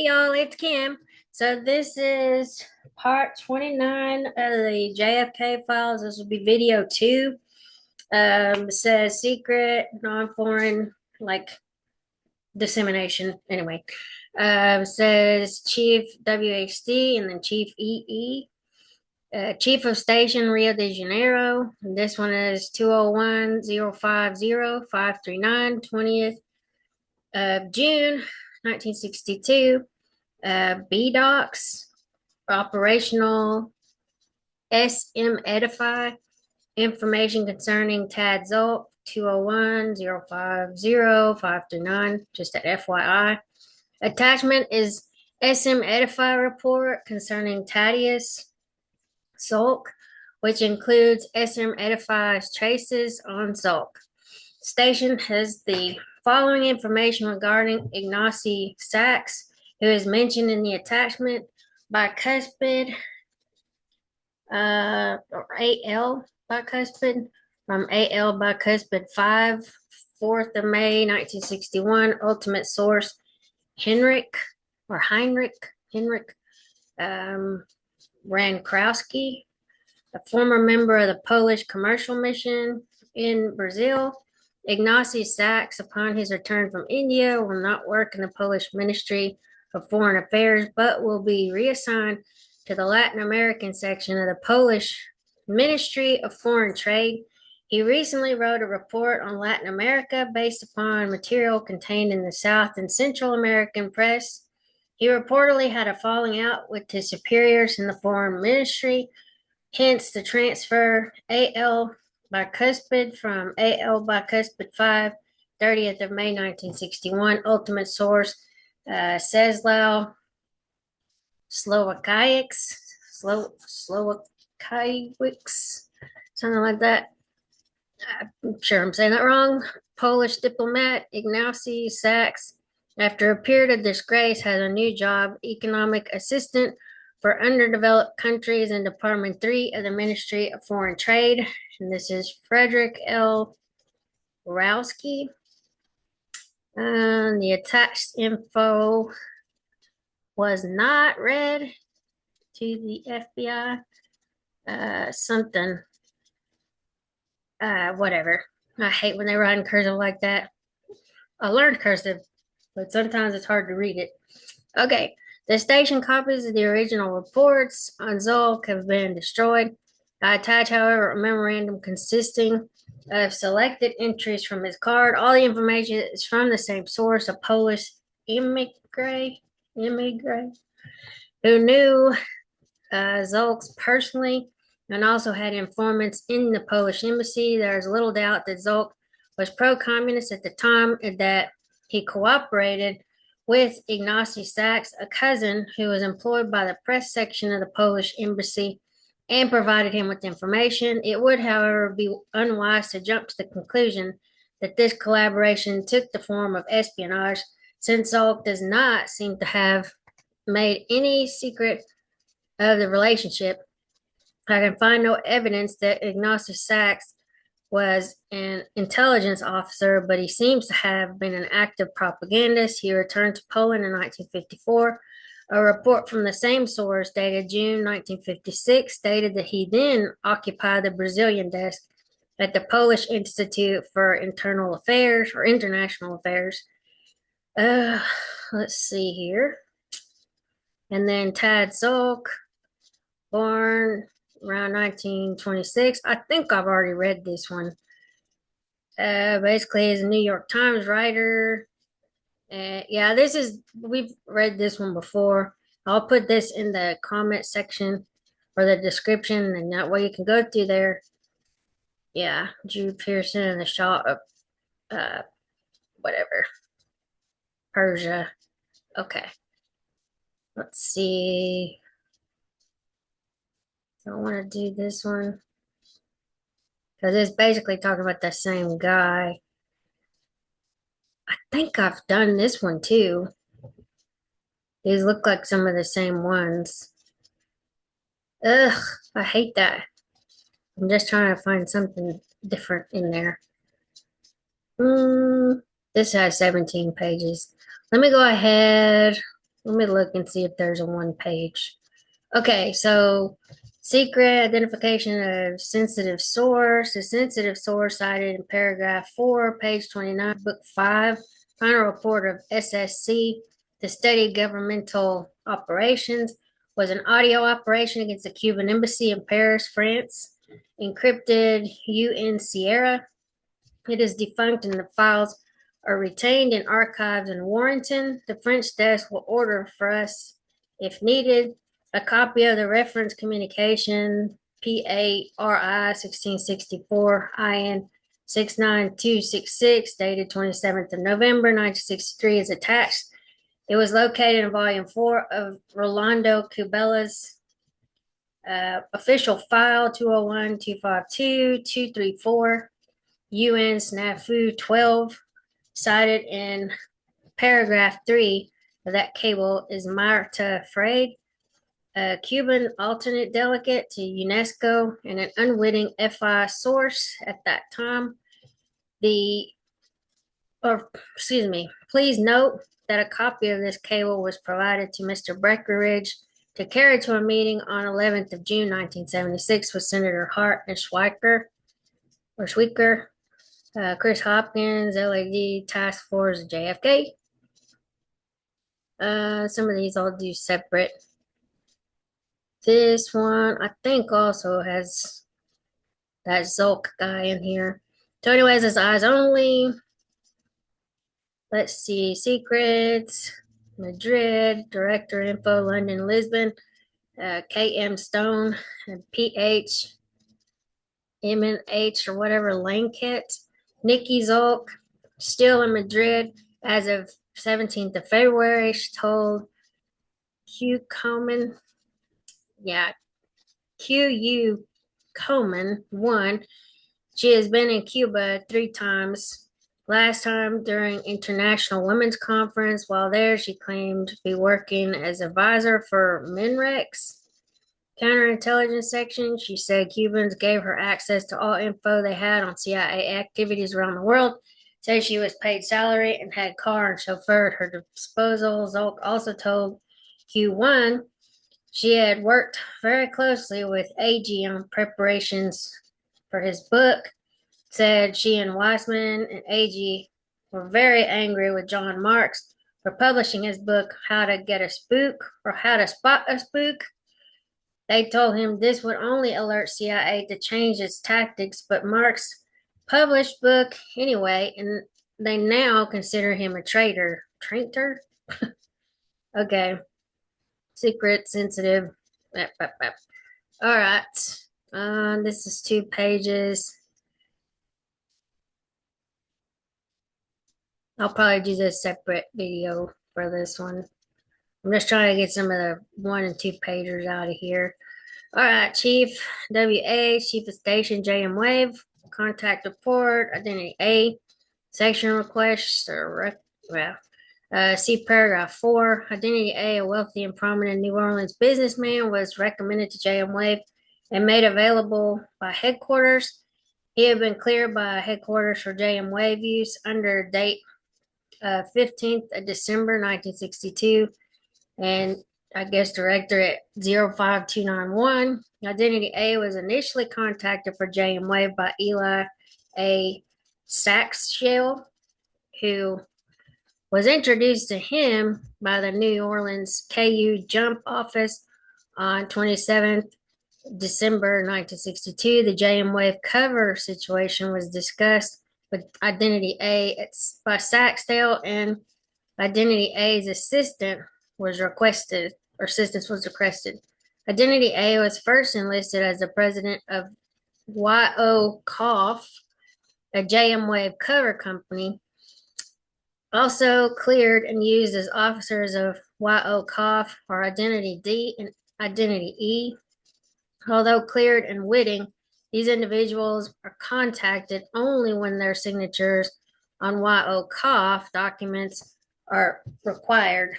y'all, it's Kim. So this is part 29 of the JFK Files. This will be video 2. It says secret, non-foreign, like dissemination. Anyway, it says Chief WHD and then Chief EE. Chief of Station, Rio de Janeiro. And this one is 201-050-539, 20th of June, 1962. B-Docs, operational SM Edify, information concerning Tad Zulk, 201-050-539, just at FYI. Attachment is SM Edify report concerning Thaddeus Zulk, which includes SM Edify's traces on Zulk. Station has the following information regarding Ignacy Sachs, who is mentioned in the attachment: bicuspid, or AL bicuspid, from AL bicuspid 5, 4th of May, 1961. Ultimate source, Heinrich Rankrowski, a former member of the Polish commercial mission in Brazil. Ignacy Sachs, upon his return from India, will not work in the Polish Ministry of Foreign Affairs, but will be reassigned to the Latin American section of the Polish Ministry of Foreign Trade. He recently wrote a report on Latin America based upon material contained in the South and Central American press. He reportedly had a falling out with his superiors in the Foreign Ministry, hence the transfer AL bicuspid from AL bicuspid 5, 30th of May, 1961. Ultimate source, Czesław Slowakiewicz, something like that. I'm sure I'm saying that wrong. Polish diplomat Ignacy Sachs, after a period of disgrace, has a new job, economic assistant for underdeveloped countries in Department 3 of the Ministry of Foreign Trade. And this is Frederick L. Rowski. The attached info was not read to the FBI. Whatever. I hate when they write in cursive like that. I learned cursive, but sometimes it's hard to read it. Okay. The station copies of the original reports on Zulk have been destroyed. I attach, however, a memorandum consisting of selected entries from his card. All the information is from the same source, a Polish immigrant who knew Zulk's personally and also had informants in the Polish embassy. There is little doubt that Zulk was pro-communist at the time and that he cooperated with Ignacy Sachs, a cousin who was employed by the press section of the Polish embassy, and provided him with information. It would, however, be unwise to jump to the conclusion that this collaboration took the form of espionage, since Zulk does not seem to have made any secret of the relationship. I can find no evidence that Ignacy Sachs was an intelligence officer, but he seems to have been an active propagandist. He returned to Poland in 1954. A report from the same source, dated June 1956, stated that he then occupied the Brazilian desk at the Polish Institute for Internal Affairs or International Affairs. Let's see here. And then Tad Zulk, born around 1926. I think I've already read this one. Basically, he's a New York Times writer. Yeah, we've read this one before. I'll put this in the comment section or the description, and that way you can go through there. Yeah, Drew Pearson and the Shah of, whatever, Persia. Okay. Let's see. I want to do this one because it's basically talking about the same guy. I think I've done this one too. These look like some of the same ones. Ugh, I hate that. I'm just trying to find something different in there. This has 17 pages. Let me go ahead. Let me look and see if there's a one page. Okay, so secret identification of sensitive source. The sensitive source cited in paragraph 4, page 29, book 5, final report of SSC, to study governmental operations, was an audio operation against the Cuban embassy in Paris, France, encrypted UN Sierra. It is defunct and the files are retained in archives in Warrington. The French desk will order for us, if needed, a copy of the reference communication PARI 1664 IN 69266 dated 27th of November 1963 is attached. It was located in volume 4 of Rolando Cubella's official file 201 252 234 UN Snafu 12, cited in paragraph 3 of that cable is Marta Freid, a Cuban alternate delegate to UNESCO and an unwitting FI source at that time. Please note that a copy of this cable was provided to Mr. Breckinridge to carry to a meeting on 11th of June 1976 with Senator Hart and Schweiker, Chris Hopkins, LAD Task Force, JFK. Some of these I'll do separate. This one I think also has that Zulk guy in here. So anyways, it's eyes only. Let's see, secrets, Madrid, director info, London, Lisbon, KM Stone, and PH, MNH or whatever, Lankett, Nikki Zulk, still in Madrid as of 17th of February. She told Coleman, QU Coleman, 1, she has been in Cuba 3 times. Last time during International Women's Conference. While there, she claimed to be working as advisor for MINREX counterintelligence section. She said Cubans gave her access to all info they had on CIA activities around the world. Said she was paid salary and had car and chauffeur at her disposal. Zulk also told Q1 she had worked very closely with AG on preparations for his book. Said she and Weissman and AG were very angry with John Marks for publishing his book, How to Get a Spook or How to Spot a Spook. They told him this would only alert CIA to change its tactics, but Marks published book anyway, and they now consider him a traitor. Traitor? Okay. Secret, sensitive. All right. This is 2 pages. I'll probably do this separate video for this one. I'm just trying to get some of the 1 and 2 pagers out of here. All right, Chief WA, Chief of Station JM Wave, contact report, identity A, section request, see paragraph 4. Identity A, a wealthy and prominent New Orleans businessman, was recommended to JM Wave and made available by headquarters. He had been cleared by headquarters for JM Wave use under date 15th of December 1962, and I guess director at 05291. Identity A was initially contacted for JM Wave by Eli A. Saxshell, who was introduced to him by the New Orleans KU Jump Office on 27th December 1962. The JM Wave cover situation was discussed with Identity A by Saxdale, and Identity A's assistance was requested. Identity A was first enlisted as the president of Y.O. Koff, a JM Wave cover company, also cleared and used as officers of Y.O. Koff or Identity D and Identity E. Although cleared and witting, these individuals are contacted only when their signatures on Y.O. Koff documents are required.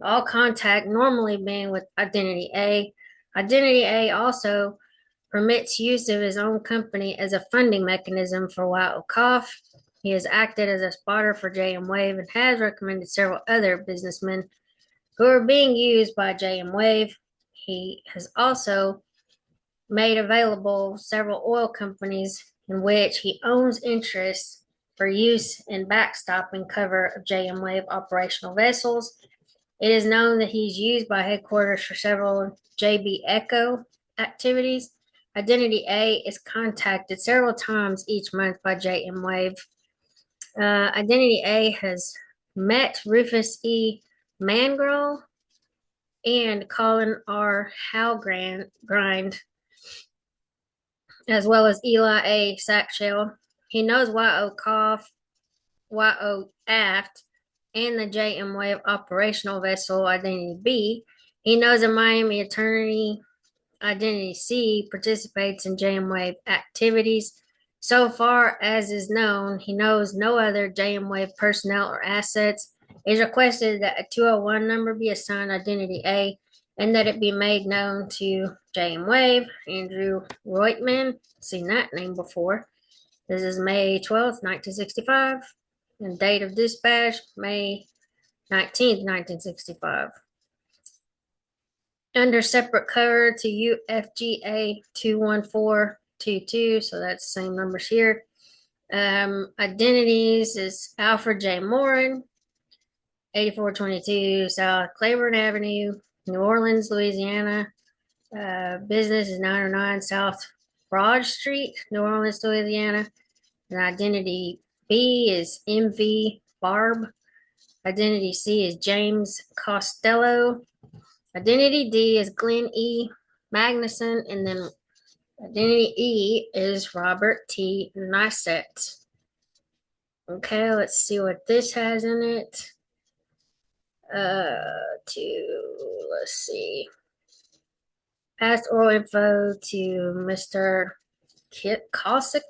All contact normally being with Identity A. Identity A also permits use of his own company as a funding mechanism for Y.O. Koff. He has acted as a spotter for JM Wave and has recommended several other businessmen who are being used by JM Wave. He has also made available several oil companies in which he owns interests for use in backstopping cover of JM Wave operational vessels. It is known that he's used by headquarters for several JB Echo activities. Identity A is contacted several times each month by JM Wave. Identity A has met Rufus E. Mangrel and Colin R. Halgrind, as well as Eli A. Sackshell. He knows Y.O. Koff, Y.O. Aft, and the JM Wave operational vessel Identity B. He knows a Miami attorney Identity C participates in JM Wave activities. So far as is known, he knows no other JM Wave personnel or assets. It is requested that a 201 number be assigned Identity A and that it be made known to JM Wave, Andrew Reutman, seen that name before. This is May 12th, 1965, and date of dispatch, May 19th, 1965. Under separate cover to UFGA 21422, so that's the same numbers here. Identities is Alfred J. Morin, 8422 South Claiborne Avenue, New Orleans, Louisiana. Business is 909 South Broad Street, New Orleans, Louisiana. And identity B is MV Barb. Identity C is James Costello. Identity D is Glenn E. Magnuson, and then identity E is Robert T. Nisette. Okay, let's see what this has in it. Let's see. Past oral info to Mr. Kit Cossack.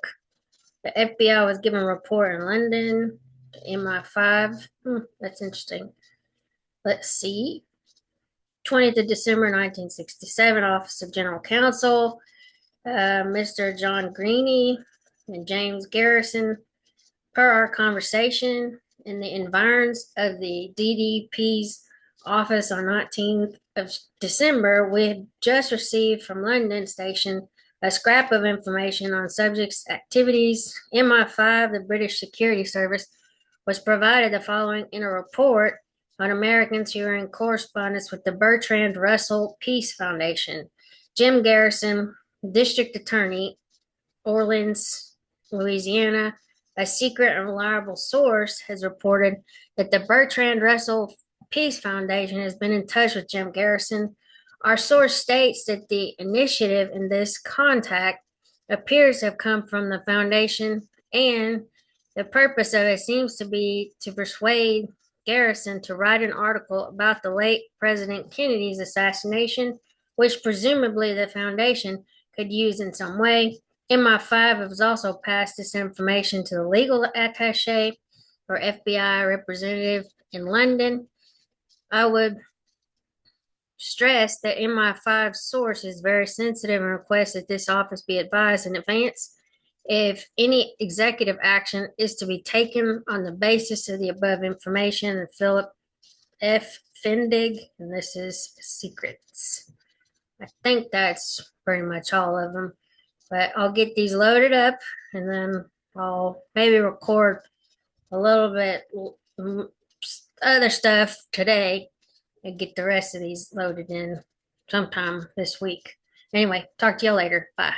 The FBI was given a report in London. MI5. That's interesting. Let's see. 20th of December 1967, Office of General Counsel, Mr. John Greeny and James Garrison, per our conversation in the environs of the DDP's office on 19th of December, we had just received from London Station a scrap of information on subjects' activities. MI5, the British Security Service, was provided the following in a report on Americans who are in correspondence with the Bertrand Russell Peace Foundation. Jim Garrison, District Attorney, Orleans, Louisiana, a secret and reliable source has reported that the Bertrand Russell Peace Foundation has been in touch with Jim Garrison. Our source states that the initiative in this contact appears to have come from the foundation, and the purpose of it seems to be to persuade Garrison to write an article about the late President Kennedy's assassination, which presumably the foundation could use in some way. MI5 has also passed this information to the legal attaché or FBI representative in London. I would stress that MI5's source is very sensitive and requests that this office be advised in advance if any executive action is to be taken on the basis of the above information. And Philip F. Fendig, and this is secrets. I think that's pretty much all of them, but I'll get these loaded up and then I'll maybe record a little bit other stuff today and get the rest of these loaded in sometime this week. Anyway, talk to you later. Bye.